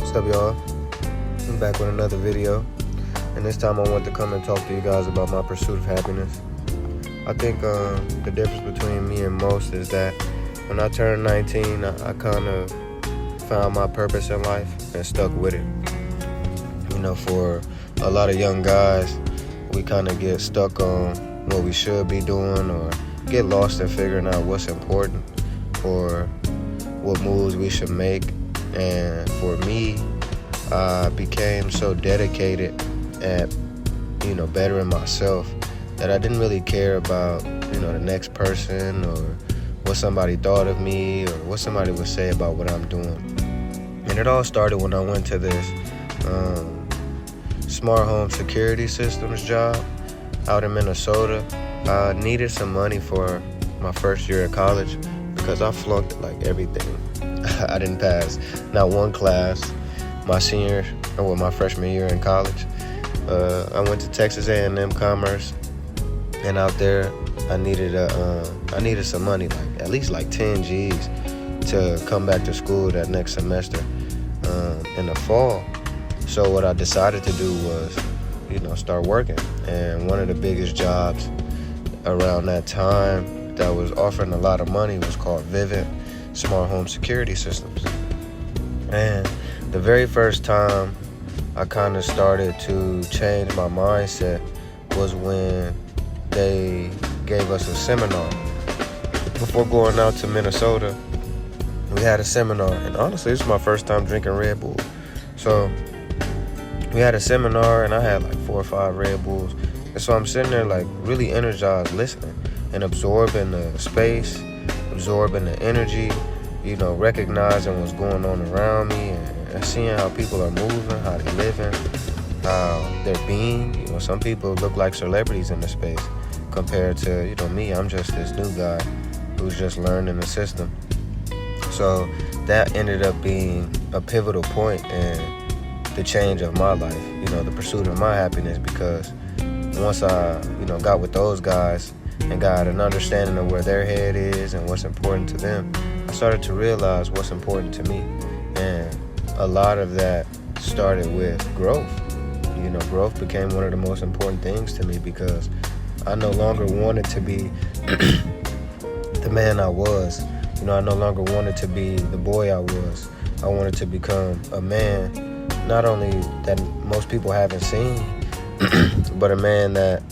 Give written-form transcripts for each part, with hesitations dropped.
What's up, y'all? I'm back with another video, and this time I want to come and talk to you guys about my pursuit of happiness. I think the difference between me and most is that when I turned 19, I kind of found my purpose in life and stuck with it. For a lot of young guys, we kind of get stuck on what we should be doing or get lost in figuring out what's important or what moves we should make. And for me, I became so dedicated at, bettering myself that I didn't really care about, the next person or what somebody thought of me or what somebody would say about what I'm doing. And it all started when I went to this smart home security systems job out in Minnesota. I needed some money for my first year of college because I flunked like everything. I didn't pass not one class my freshman year in college. I went to Texas A&M Commerce, and out there I needed some money, at least 10 G's to come back to school that next semester in the fall. So what I decided to do was, start working. And one of the biggest jobs around that time that was offering a lot of money was called Vivent, smart home security systems. And the very first time I kind of started to change my mindset was when they gave us a seminar. Before going out to Minnesota, we had a seminar, and honestly, this is my first time drinking Red Bull. So we had a seminar, and I had 4 or 5 Red Bulls. And so I'm sitting there really energized, listening and absorbing the space, absorbing the energy, recognizing what's going on around me and seeing how people are moving, how they're living, how they're being. Some people look like celebrities in the space compared to, me. I'm just this new guy who's just learning the system. So that ended up being a pivotal point in the change of my life, the pursuit of my happiness, because once I, got with those guys and got an understanding of where their head is and what's important to them, I started to realize what's important to me. And a lot of that started with growth. Growth became one of the most important things to me because I no longer wanted to be the man I was. I no longer wanted to be the boy I was. I wanted to become a man, not only that most people haven't seen, but a man that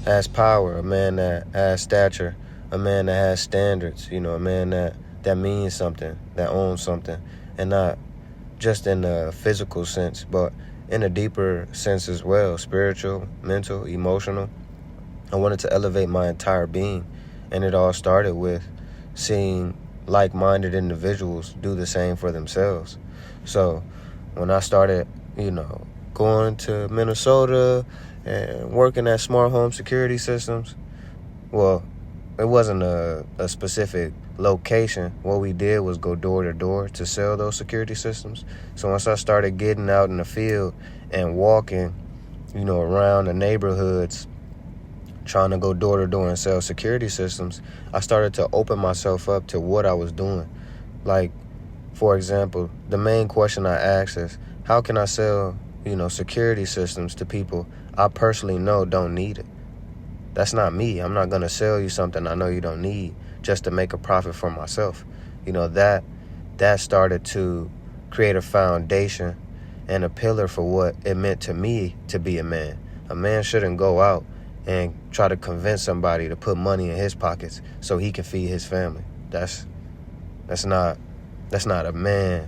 has power, a man that has stature, a man that has standards, a man that means something, that owns something, and not just in a physical sense, but in a deeper sense as well, spiritual, mental, emotional. I wanted to elevate my entire being, and it all started with seeing like-minded individuals do the same for themselves. So when I started, going to Minnesota and working at smart home security systems, well, it wasn't a specific location. What we did was go door to door to sell those security systems. So once I started getting out in the field and walking, around the neighborhoods, trying to go door to door and sell security systems, I started to open myself up to what I was doing. For example, the main question I asked is, how can I sell, security systems to people I personally know don't need it? That's not me. I'm not going to sell you something I know you don't need just to make a profit for myself. That started to create a foundation and a pillar for what it meant to me to be a man. A man shouldn't go out and try to convince somebody to put money in his pockets so he can feed his family. That's not a man.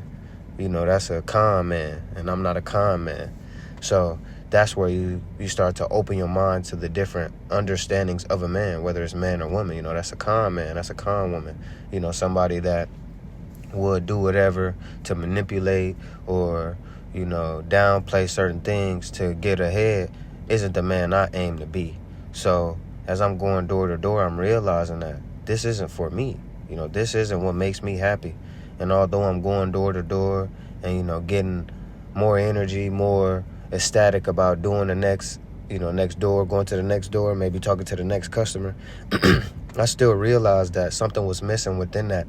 That's a con man, and I'm not a con man. So that's where you start to open your mind to the different understandings of a man, whether it's man or woman. That's a con man, that's a con woman. Somebody that would do whatever to manipulate or, downplay certain things to get ahead isn't the man I aim to be. So as I'm going door to door, I'm realizing that this isn't for me. This isn't what makes me happy. And although I'm going door to door and, getting more energy, more ecstatic about doing the next door, going to the next door, maybe talking to the next customer, I still realized that something was missing within that.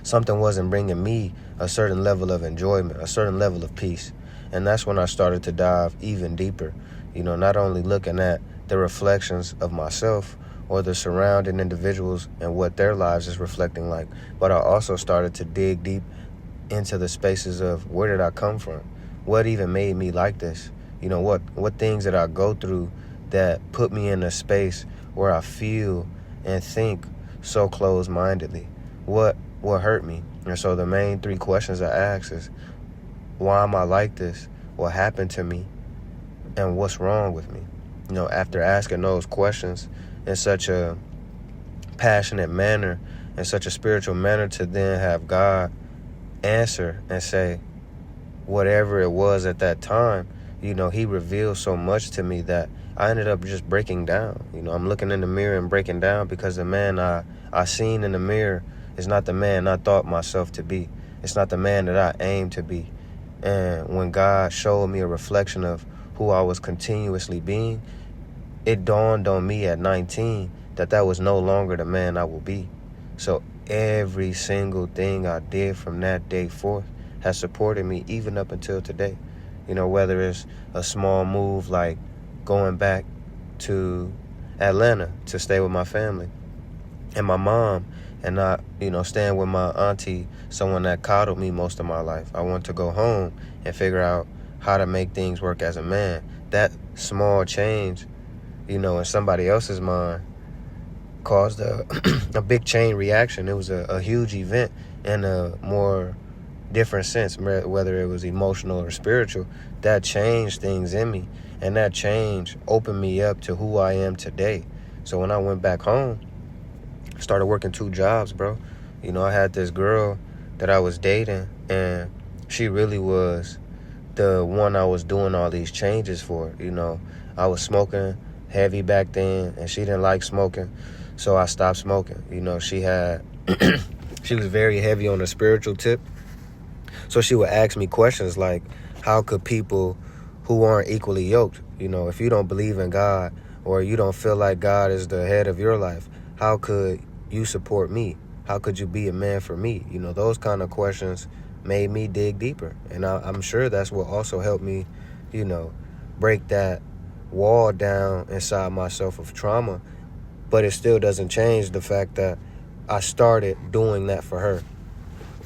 Something wasn't bringing me a certain level of enjoyment, a certain level of peace. And that's when I started to dive even deeper, not only looking at the reflections of myself or the surrounding individuals and what their lives is reflecting like, but I also started to dig deep into the spaces of where did I come from? What even made me like this? What things did I go through that put me in a space where I feel and think so closed-mindedly? What hurt me? And so the main three questions I ask is, why am I like this? What happened to me? And what's wrong with me? After asking those questions in such a passionate manner, in such a spiritual manner, to then have God answer and say whatever it was at that time, he revealed so much to me that I ended up just breaking down. I'm looking in the mirror and breaking down because the man I seen in the mirror is not the man I thought myself to be. It's not the man that I aimed to be. And when God showed me a reflection of who I was continuously being, it dawned on me at 19 that was no longer the man I will be. So every single thing I did from that day forth has supported me even up until today. Whether it's a small move like going back to Atlanta to stay with my family and my mom, and not, staying with my auntie, someone that coddled me most of my life. I want to go home and figure out how to make things work as a man. That small change, in somebody else's mind caused a big chain reaction. It was a huge event in a more different sense, whether it was emotional or spiritual. That changed things in me, and that change opened me up to who I am today. So when I went back home, I started working 2 jobs, bro. I had this girl that I was dating, and she really was the one I was doing all these changes for. I was smoking heavy back then, and she didn't like smoking, so I stopped smoking. She was very heavy on the spiritual tip, so she would ask me questions like, how could people who aren't equally yoked, if you don't believe in God or you don't feel like God is the head of your life, how could you support me? How could you be a man for me? Those kind of questions made me dig deeper. And I'm sure that's what also helped me, break that wall down inside myself of trauma. But it still doesn't change the fact that I started doing that for her.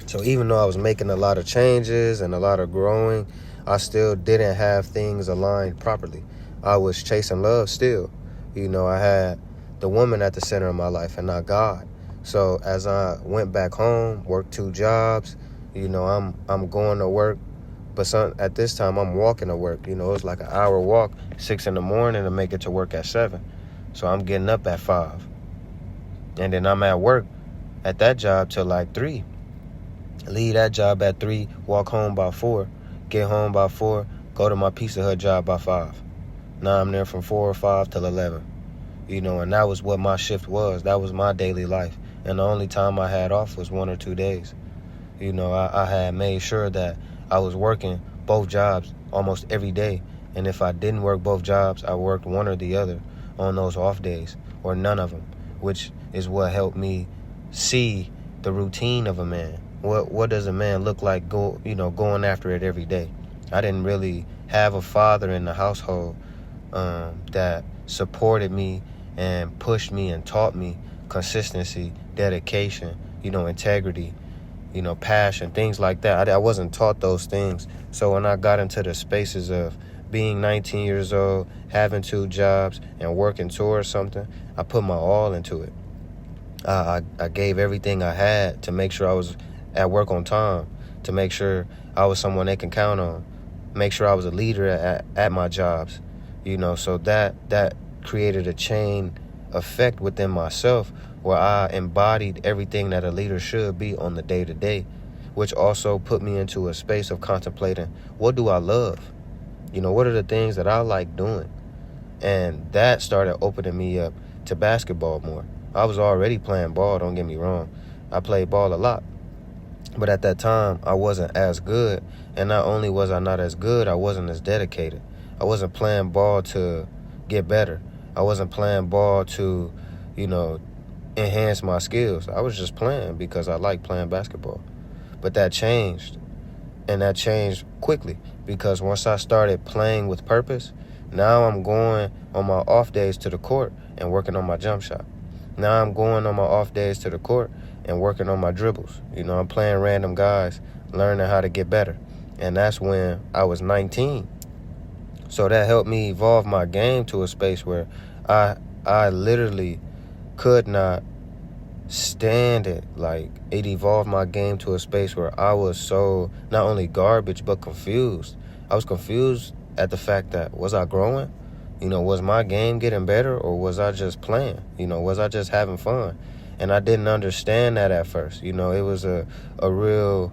So even though I was making a lot of changes and a lot of growing, I still didn't have things aligned properly. I was chasing love still. I had the woman at the center of my life and not God. So as I went back home, worked 2 jobs, I'm going to work, but at this time I'm walking to work. It was like an hour walk, 6 in the morning to make it to work at 7. So I'm getting up at 5. And then I'm at work at that job till like 3. Leave that job at 3, walk home by 4, get home by 4, go to my Pizza Hut job by 5. Now I'm there from 4 or 5 till 11. And that was what my shift was. That was my daily life. And the only time I had off was 1 or 2 days. I had made sure that I was working both jobs almost every day. And if I didn't work both jobs, I worked one or the other on those off days, or none of them, which is what helped me see the routine of a man. What does a man look like going after it every day? I didn't really have a father in the household that supported me and pushed me and taught me consistency, dedication, integrity, passion, things like that. I wasn't taught those things. So when I got into the spaces of being 19 years old, having 2 jobs, and working towards something, I put my all into it. I gave everything I had to make sure I was at work on time, to make sure I was someone they can count on, make sure I was a leader at my jobs, so that created a chain effect within myself where I embodied everything that a leader should be on the day-to-day, which also put me into a space of contemplating, what do I love? What are the things that I like doing? And that started opening me up to basketball more. I was already playing ball, don't get me wrong. I played ball a lot. But at that time, I wasn't as good. And not only was I not as good, I wasn't as dedicated. I wasn't playing ball to get better. I wasn't playing ball to, enhance my skills. I was just playing because I like playing basketball. But that changed, and that changed quickly, because once I started playing with purpose, now I'm going on my off days to the court and working on my jump shot. Now I'm going on my off days to the court and working on my dribbles. I'm playing random guys, learning how to get better. And that's when I was 19. So that helped me evolve my game to a space where I literally could not stand it. Like, it evolved my game to a space where I was so not only garbage but confused. I was confused at the fact that, was I growing? Was my game getting better, or was I just playing? Was I just having fun? And I didn't understand that at first. It was a real,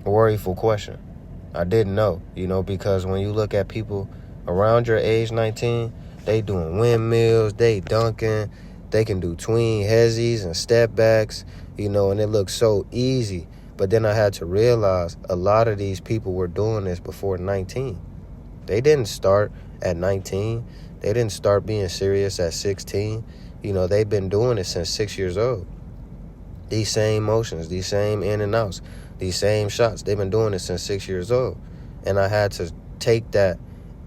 worryful question. I didn't know, because when you look at people around your age, 19, they doing windmills, they dunking, they can do tween hezzies and step backs, and it looks so easy. But then I had to realize a lot of these people were doing this before 19. They didn't start at 19. They didn't start being serious at 16. They've been doing it since 6 years old. These same motions, these same in and outs, these same shots, they've been doing it since 6 years old. And I had to take that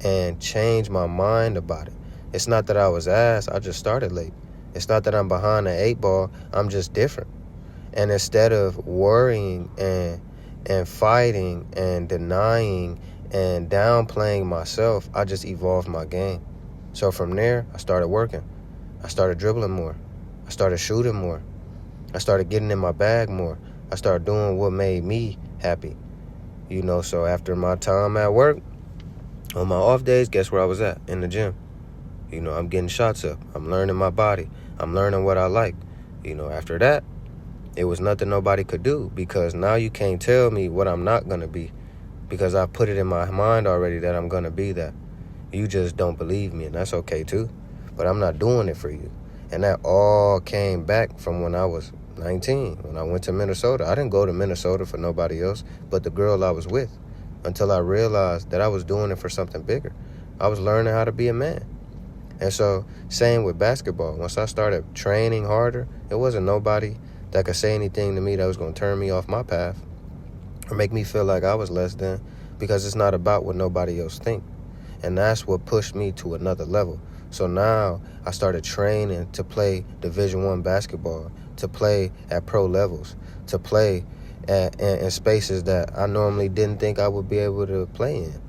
and change my mind about it. It's not that I was ass, I just started late. It's not that I'm behind the 8 ball, I'm just different. And instead of worrying and fighting and denying and downplaying myself, I just evolved my game. So from there, I started working. I started dribbling more. I started shooting more. I started getting in my bag more. I started doing what made me happy. So after my time at work, on my off days, guess where I was at? In the gym. I'm getting shots up. I'm learning my body. I'm learning what I like. After that, it was nothing nobody could do, because now you can't tell me what I'm not going to be, because I put it in my mind already that I'm going to be that. You just don't believe me, and that's okay too. But I'm not doing it for you. And that all came back from when I was 19, when I went to Minnesota. I didn't go to Minnesota for nobody else but the girl I was with, until I realized that I was doing it for something bigger. I was learning how to be a man. And so, same with basketball. Once I started training harder, it wasn't nobody that could say anything to me that was going to turn me off my path or make me feel like I was less than, because it's not about what nobody else think. And that's what pushed me to another level. So now I started training to play Division I basketball, to play at pro levels, to play in spaces that I normally didn't think I would be able to play in.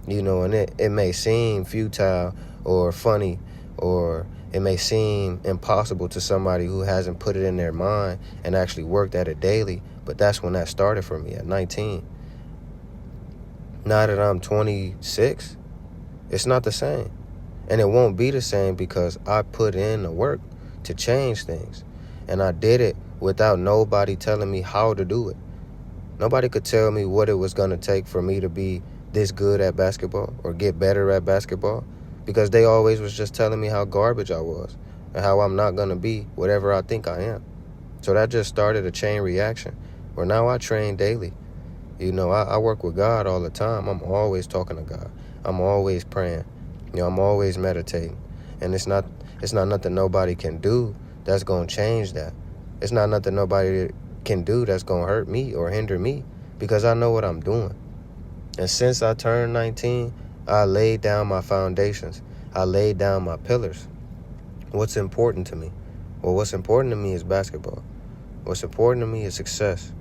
And it may seem futile or funny, or it may seem impossible to somebody who hasn't put it in their mind and actually worked at it daily, but that's when that started for me at 19. Now that I'm 26, it's not the same. And it won't be the same, because I put in the work to change things. And I did it without nobody telling me how to do it. Nobody could tell me what it was going to take for me to be this good at basketball or get better at basketball, because they always was just telling me how garbage I was and how I'm not going to be whatever I think I am. So that just started a chain reaction where now I train daily. I work with God all the time. I'm always talking to God. I'm always praying. I'm always meditating. And it's not nothing nobody can do that's going to change that. It's not nothing nobody can do that's going to hurt me or hinder me, because I know what I'm doing. And since I turned 19, I laid down my foundations. I laid down my pillars. What's important to me? Well, what's important to me is basketball. What's important to me is success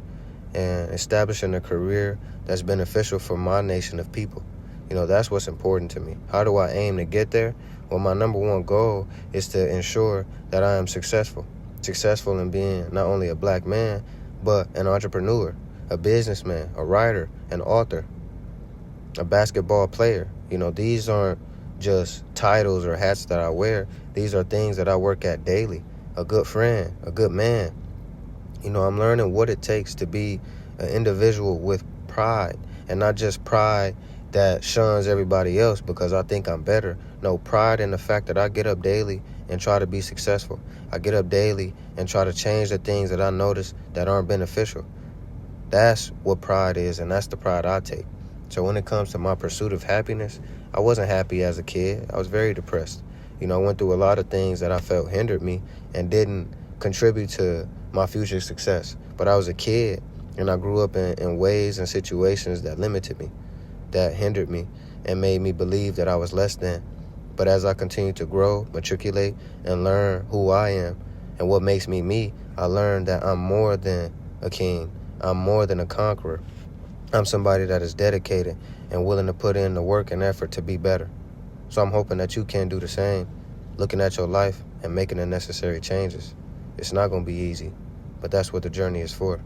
and establishing a career that's beneficial for my nation of people. That's what's important to me. How do I aim to get there? Well, my number one goal is to ensure that I am successful. Successful in being not only a black man, but an entrepreneur, a businessman, a writer, an author, a basketball player. These aren't just titles or hats that I wear. These are things that I work at daily. A good friend, a good man. I'm learning what it takes to be an individual with pride, and not just pride that shuns everybody else because I think I'm better. No, pride in the fact that I get up daily and try to be successful. I get up daily and try to change the things that I notice that aren't beneficial. That's what pride is, and that's the pride I take. So when it comes to my pursuit of happiness, I wasn't happy as a kid. I was very depressed. I went through a lot of things that I felt hindered me and didn't contribute to my future success. But I was a kid, and I grew up in ways and situations that limited me, that hindered me, and made me believe that I was less than. But as I continue to grow, matriculate, and learn who I am and what makes me me, I learned that I'm more than a king. I'm more than a conqueror. I'm somebody that is dedicated and willing to put in the work and effort to be better. So I'm hoping that you can do the same, looking at your life and making the necessary changes. It's not going to be easy, but that's what the journey is for.